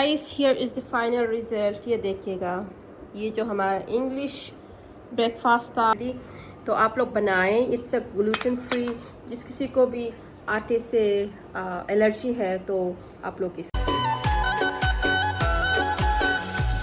Guys here is the final result. ये देखिएगा, ये जो हमारा इंग्लिश ब्रेकफास्ट था, तो आप लोग बनाएं। It's a gluten free. जिस किसी को भी आटे से एलर्जी है तो आप लोग इस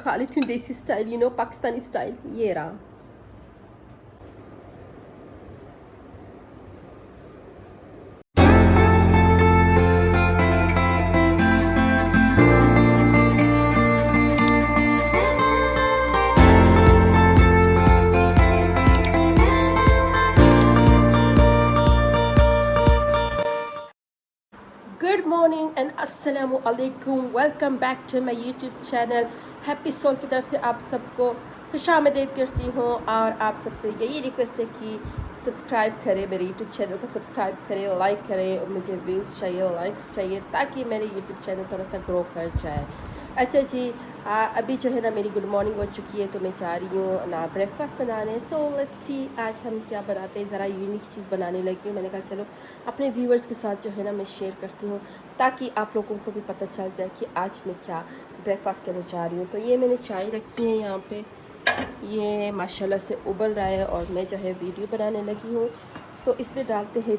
खा लेती हूँ देसी स्टाइल, पाकिस्तानी स्टाइल। ये रहा। गुड मॉर्निंग एंड अस्सलाम वालेकुम। Welcome back to my YouTube channel. Happy soul की तरफ से आप सबको खुशामदीद करती हूँ और आप सबसे यही रिक्वेस्ट है कि सब्सक्राइब करें, मेरे यूट्यूब चैनल को सब्सक्राइब करें, लाइक करें। और मुझे व्यूज़ चाहिए, लाइक्स चाहिए, ताकि मेरे यूट्यूब चैनल थोड़ा सा ग्रो कर जाए। अच्छा जी, अभी जो है ना मेरी गुड मॉर्निंग हो चुकी है, तो मैं जा रही हूँ ना ब्रेकफास्ट बनाने। सो लेट्स सी आज हम क्या बनाते हैं। ज़रा यूनिक चीज़ बनाने लगी हूँ। मैंने कहा चलो अपने व्यूवर्स के साथ जो है ना मैं शेयर करती हूँ, ताकि आप लोगों को भी पता चल जाए कि आज मैं क्या ब्रेकफास्ट करने जा रही हूँ। तो ये मैंने चाय रखी है यहाँ पे, ये माशाल्लाह से उबल रहा है और मैं जो है वीडियो बनाने लगी हूँ। तो इसमें डालते हैं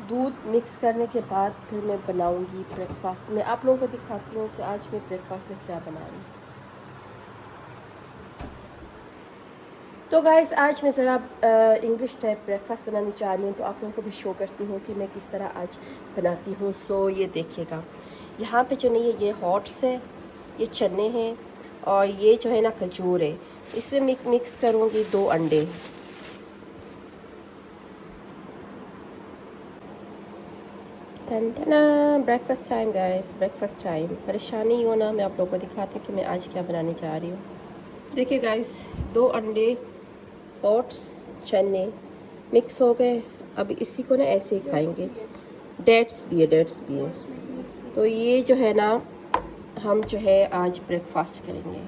दूध मिक्स करने के बाद फिर मैं बनाऊंगी ब्रेकफास्ट। मैं आप लोगों को दिखाती हूँ कि आज मैं ब्रेकफास्ट में क्या बना रही हूँ। तो गाइस आज मैं ज़रा इंग्लिश टाइप ब्रेकफास्ट बनाने जा रही हूँ, तो आप लोगों को भी शो करती हूँ कि मैं किस तरह आज बनाती हूँ। सो ये देखिएगा, यहाँ पे जो नहीं है ये हॉट्स है, ये चने हैं और ये जो है ना खजूर है। इसमें मिक्स करूँगी 2 अंडे। Breakfast time guys, breakfast time. परेशानी हो ना, मैं आप लोगों को दिखाती हूँ कि मैं आज क्या बनाने जा रही हूँ। देखिए गाइस, 2 अंडे, ओट्स, चने मिक्स हो गए। अब इसी को ना ऐसे ही खाएंगे। डेट्स भी है। तो ये जो है ना हम जो है आज ब्रेकफास्ट करेंगे।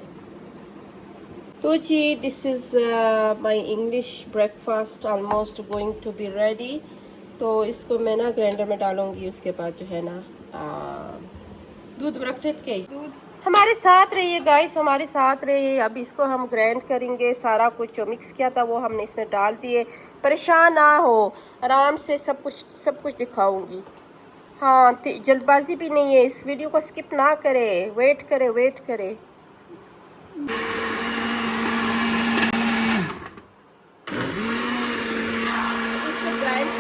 तो जी this is my English breakfast almost going to be ready. तो इसको मैं ना ग्राइंडर में डालूंगी। उसके बाद जो है ना दूध रखते के दूध हमारे साथ रहिए गाइस, हमारे साथ रहिए। अब इसको हम ग्राइंड करेंगे। सारा कुछ जो मिक्स किया था वो हमने इसमें डाल दिए। परेशान ना हो, आराम से सब कुछ दिखाऊंगी। हाँ, जल्दबाजी भी नहीं है। इस वीडियो को स्किप ना करें, वेट करें। इसको ग्राइंड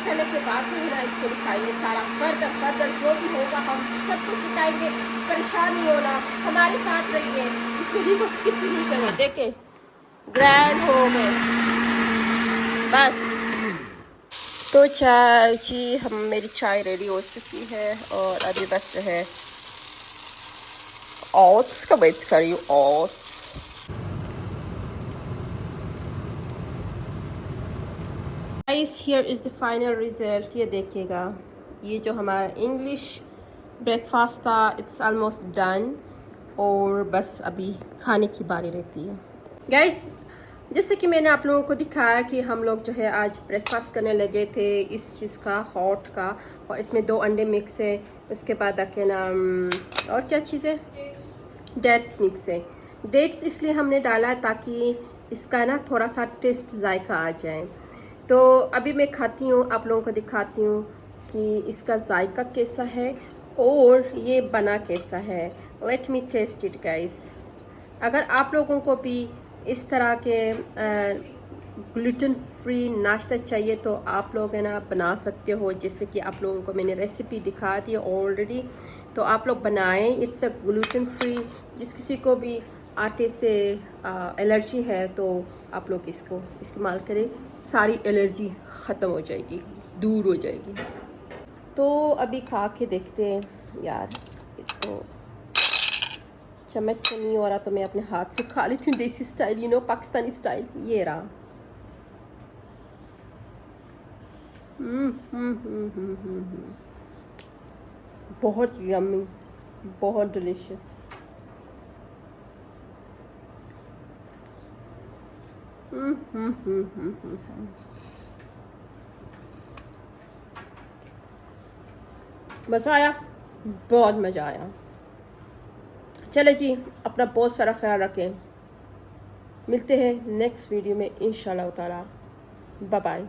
करने के बाद जो है ना इसको दिखाएंगे। सारा फर्दर जो भी होगा हम सब कुछ दिखाएंगे। परेशान नहीं होना, हमारे साथ रहिए। इस वीडियो को स्किप भी नहीं करें। देखें ग्राइंड हो गए बस। तो चाय जी, मेरी चाय रेडी हो चुकी है और अभी बस जो है ओट्स का वेट कर रही हूँ। Oats guys here is the final result. ये देखिएगा, ये जो हमारा इंग्लिश ब्रेकफास्ट था, इट्स ऑलमोस्ट डन और बस अभी खाने की बारी रहती है। गाइस जैसे कि मैंने आप लोगों को दिखाया कि हम लोग जो है आज ब्रेकफास्ट करने लगे थे इस चीज़ का, हॉट का, और इसमें 2 अंडे मिक्स है। उसके बाद आके ना और क्या चीज़ है, डेट्स मिक्स है। डेट्स इसलिए हमने डाला है ताकि इसका ना थोड़ा सा टेस्ट जायका आ जाए। तो अभी मैं खाती हूँ, आप लोगों को दिखाती हूँ कि इसका जायका कैसा है और ये बना कैसा है। Let me test it guys. अगर आप लोगों को भी इस तरह के ग्लूटेन फ्री नाश्ता चाहिए तो आप लोग है ना बना सकते हो। जैसे कि आप लोगों को मैंने रेसिपी दिखा दी है ऑलरेडी, तो आप लोग बनाएं। It's a gluten free. जिस किसी को भी आटे से एलर्जी है तो आप लोग इसको इस्तेमाल करें, सारी एलर्जी ख़त्म हो जाएगी, दूर हो जाएगी। तो अभी खा के देखते हैं यार। तो चम्मच से नहीं हो रहा तो मैं अपने हाथ से खा लेती हूँ देसी स्टाइल, पाकिस्तानी स्टाइल। ये रहा। बहुत यम्मी, बहुत डिलीशियस। मज़ा आया, बहुत मज़ा आया। चले जी, अपना बहुत सारा ख्याल रखें। मिलते हैं नेक्स्ट वीडियो में इंशाल्लाह ताला। Bye bye.